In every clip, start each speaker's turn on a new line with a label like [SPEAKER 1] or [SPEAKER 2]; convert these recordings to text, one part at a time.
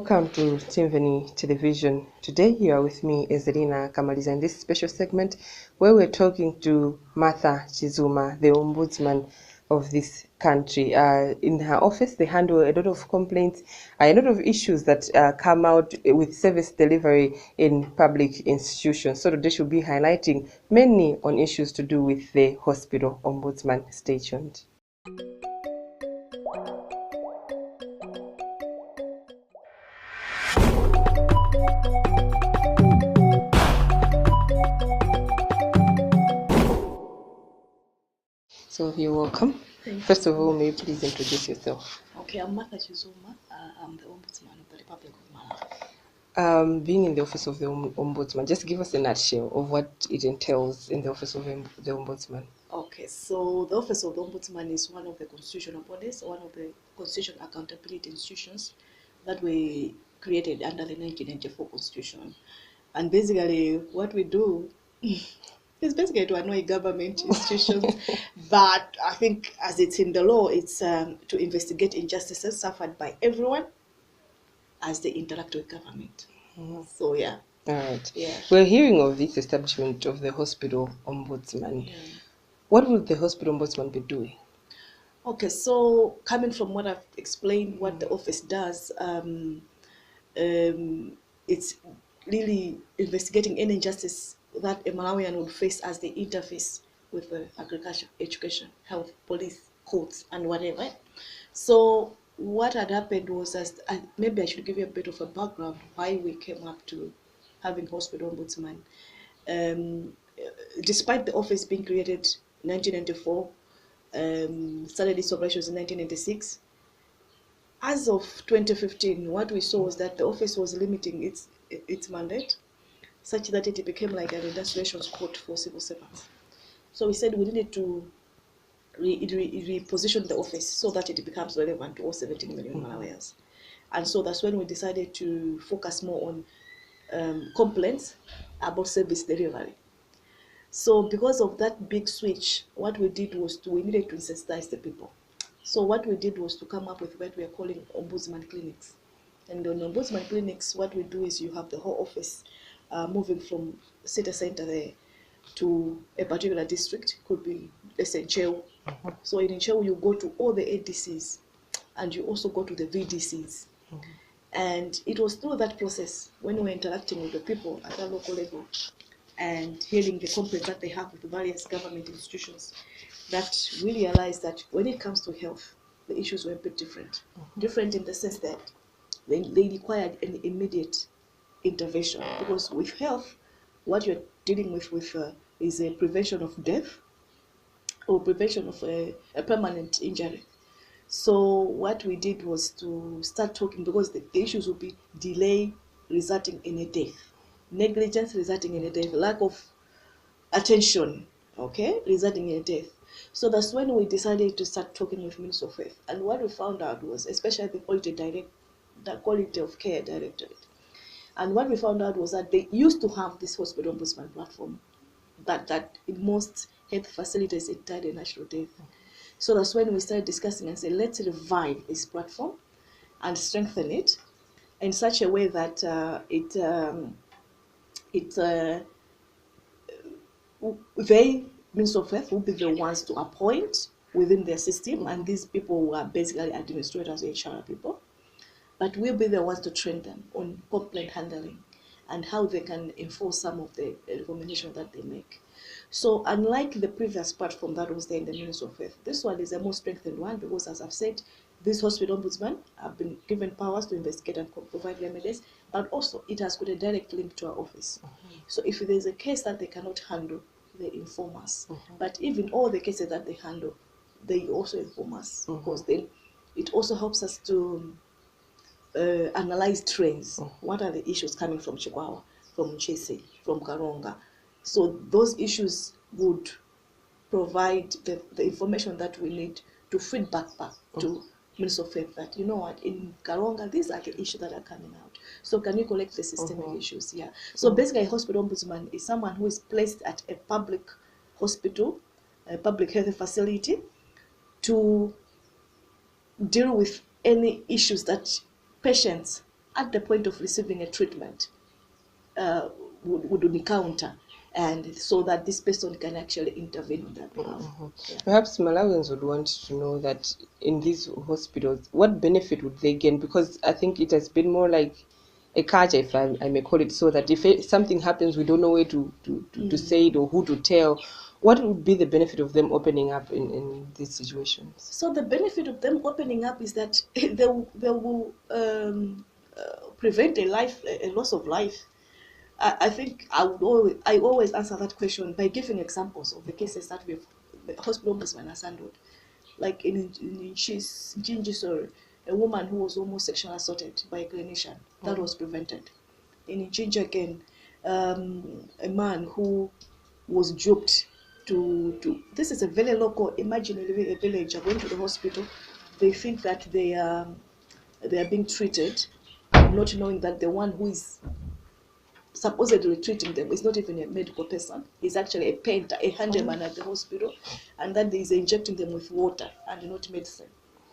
[SPEAKER 1] Welcome to Symphony Television. Today you are with me, Ezerina Kamaliza, in this special segment where we're talking to Martha Chizuma, the Ombudsman of this country. In her office, they handle a lot of complaints, a lot of issues that come out with service delivery in public institutions. So today she'll be highlighting mainly on issues to do with the Hospital Ombudsman. Stay tuned. So you're welcome. First of all, may you please introduce yourself?
[SPEAKER 2] Okay, I'm Martha Chizuma. I'm the Ombudsman of the Republic of Malawi.
[SPEAKER 1] Being in the office of the Ombudsman, just give us a nutshell of what it entails in the office of the Ombudsman.
[SPEAKER 2] Okay, so the office of the Ombudsman is one of the constitutional bodies, one of the constitutional accountability institutions that were created under the 1994 Constitution. And basically, what we do is basically to annoy government institutions, but I think as it's in the law, it's to investigate injustices suffered by everyone as they interact with government. So yeah.
[SPEAKER 1] All right.
[SPEAKER 2] Yeah.
[SPEAKER 1] We're hearing of this establishment of the Hospital Ombudsman.
[SPEAKER 2] Yeah.
[SPEAKER 1] What would the Hospital Ombudsman be doing?
[SPEAKER 2] Okay, so coming from what I've explained, what the office does, it's really investigating any injustice that a Malawian would face as they interface with agriculture, education, health, police, courts, and whatever. So what had happened was, maybe I should give you a bit of a background why we came up to having Hospital Ombudsman. Despite the office being created in 1994, started its operations in 1996. As of 2015, what we saw was that the office was limiting its mandate, such that it became like an industrial court for civil servants. So we said we needed to reposition the office so that it becomes relevant to all 17 million Malawians. And so that's when we decided to focus more on complaints about service delivery. So because of that big switch, what we did was we needed to sensitize the people. So what we did was to come up with what we are calling Ombudsman clinics. And on Ombudsman clinics, what we do is you have the whole office moving from city center there to a particular district, could be, let's say, Nchewu. So in Nchewu, you go to all the ADCs, and you also go to the VDCs. And it was through that process, when we were interacting with the people at a local level and hearing the complaints that they have with various government institutions, that we realized that when it comes to health, the issues were a bit different. Different in the sense that they required an immediate intervention, because with health, what you're dealing with is a prevention of death or prevention of a permanent injury. So what we did was to start talking, because the issues would be delay resulting in a death, negligence resulting in a death, lack of attention, okay, resulting in a death. So that's when we decided to start talking with Ministry of Health. And what we found out was, especially the Quality of Care Directorate, and what we found out was that they used to have this Hospital Ombudsman platform that in most health facilities it died a natural death. So that's when we started discussing and said, let's revive this platform and strengthen it in such a way that they, Ministry of Health, will be the ones to appoint within their system, and these people were basically administrators, HR people, but we'll be the ones to train them on complaint handling and how they can enforce some of the recommendations that they make. So unlike the previous platform that was there in the Ministry of Health, this one is a more strengthened one, because as I've said, this Hospital Ombudsman have been given powers to investigate and provide remedies, but also it has got a direct link to our office. So if there's a case that they cannot handle, they inform us. But even all the cases that they handle, they also inform us, because then it also helps us to analyze trends. What are the issues coming from Chikwawa, from Chese, from Karonga? So those issues would provide the information that we need to feed back to Ministry of Health that, you know what, in Karonga, these are the issues that are coming out. So can you collect the systemic issues? Yeah. So basically, a Hospital Ombudsman is someone who is placed at a public hospital, a public health facility, to deal with any issues that patients at the point of receiving a treatment would encounter, and so that this person can actually intervene on their behalf. Yeah.
[SPEAKER 1] Perhaps Malawians would want to know that in these hospitals, what benefit would they gain? Because I think it has been more like a culture, if I may call it so, that if something happens, we don't know where to say it or who to tell. What would be the benefit of them opening up in these situations?
[SPEAKER 2] So the benefit of them opening up is that they will prevent a loss of life. I think I always answer that question by giving examples of the cases that the Hospital Ombudsman has handled. Like in Gingy, sorry, a woman who was almost sexually assaulted by a clinician, that was prevented. In Gingy again, a man who was duped to this is a very local, imagine a villager going to the hospital, they think that they are being treated, not knowing that the one who is supposedly treating them is not even a medical person. He's actually a painter, a handyman at the hospital, and that he's injecting them with water and not medicine.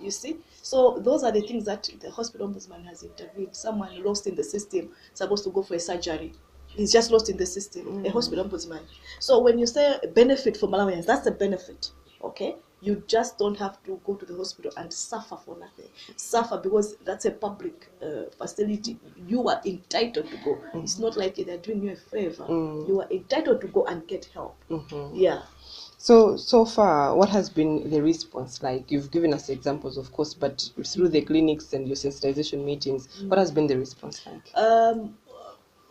[SPEAKER 2] You see? So those are the things that the Hospital Ombudsman has intervened. Someone lost in the system, supposed to go for a surgery. He's just lost in the system, a Hospital Ombudsman. So when you say benefit for Malawians, that's a benefit, okay? You just don't have to go to the hospital and suffer for nothing. Suffer because that's a public facility. You are entitled to go. It's not like they're doing you a favor. You are entitled to go and get help. Yeah.
[SPEAKER 1] So far, what has been the response like? You've given us examples, of course, but through the clinics and your sensitization meetings, what has been the response like?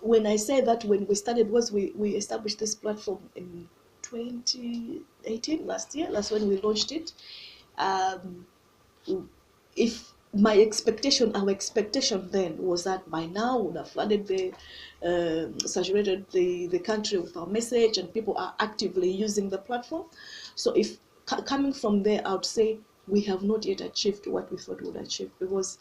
[SPEAKER 2] When I say that, when we started, was we established this platform in 2018, last year. That's when we launched it. If our expectation then was that by now we would have flooded saturated the country with our message, and people are actively using the platform. So if coming from there, I would say we have not yet achieved what we thought we would achieve, because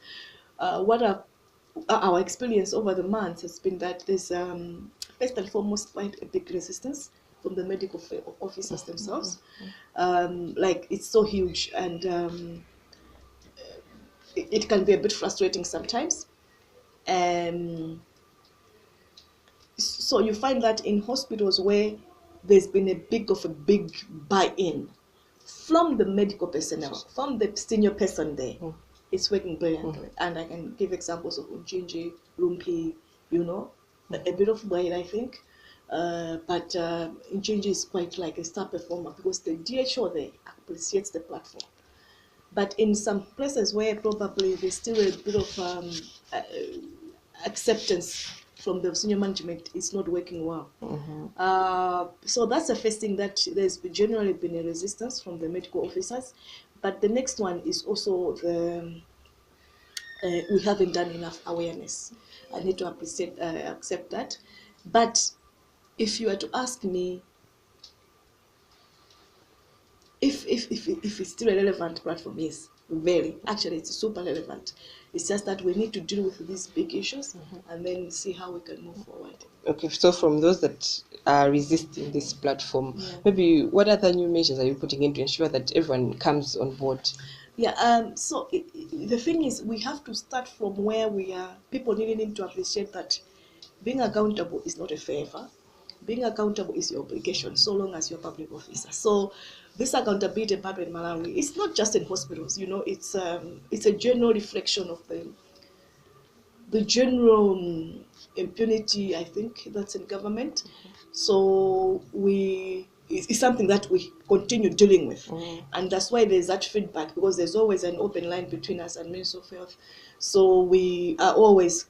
[SPEAKER 2] our experience over the months has been that there's first and foremost quite a big resistance from the medical officers themselves. Like, it's so huge, and it can be a bit frustrating sometimes. So you find that in hospitals where there's been a big buy-in from the medical personnel, from the senior person there, it's working brilliantly. And I can give examples of Unjinji, Rumpi, a bit of Wade, I think. But Unjinji is quite like a star performer because the DHO there appreciates the platform. But in some places where probably there's still a bit of acceptance from the senior management, it's not working well. So that's the first thing, that there's generally been a resistance from the medical officers. But the next one is also we haven't done enough awareness. I need to accept that. But if you were to ask me if it's still a relevant platform, yes, very. Actually, it's super relevant. It's just that we need to deal with these big issues and then see how we can move forward.
[SPEAKER 1] Okay, so from those that are resisting this platform, maybe what other new measures are you putting in to ensure that everyone comes on board?
[SPEAKER 2] Yeah, so the thing is, we have to start from where we are. People really need to appreciate that being accountable is not a favor. Being accountable is your obligation, so long as you're a public officer. So this accountability empowerment in Malawi, it's not just in hospitals, it's a general reflection of the general impunity, I think, that's in government. So it's something that we continue dealing with. And that's why there's that feedback, because there's always an open line between us and Ministry of Health. So we are always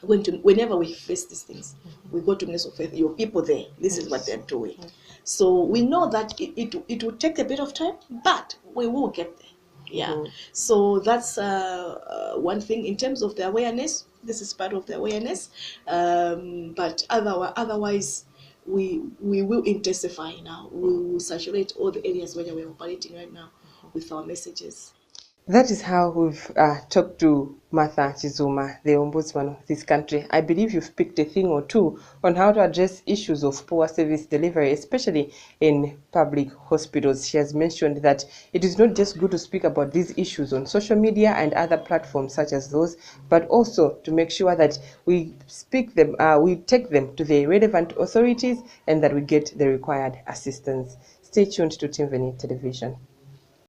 [SPEAKER 2] whenever we face these things, we go to Ministry of Health, your people there, this is what they're doing. So we know that it will take a bit of time, but we will get there. Yeah. So that's one thing. In terms of the awareness, this is part of the awareness. But otherwise, we will intensify now. We will saturate all the areas where we're operating right now with our messages.
[SPEAKER 1] That is how we've talked to Martha Chizuma, the Ombudsman of this country. I believe you've picked a thing or two on how to address issues of poor service delivery, especially in public hospitals. She has mentioned that it is not just good to speak about these issues on social media and other platforms such as those, but also to make sure that we we take them to the relevant authorities and that we get the required assistance. Stay tuned to Timveni Television.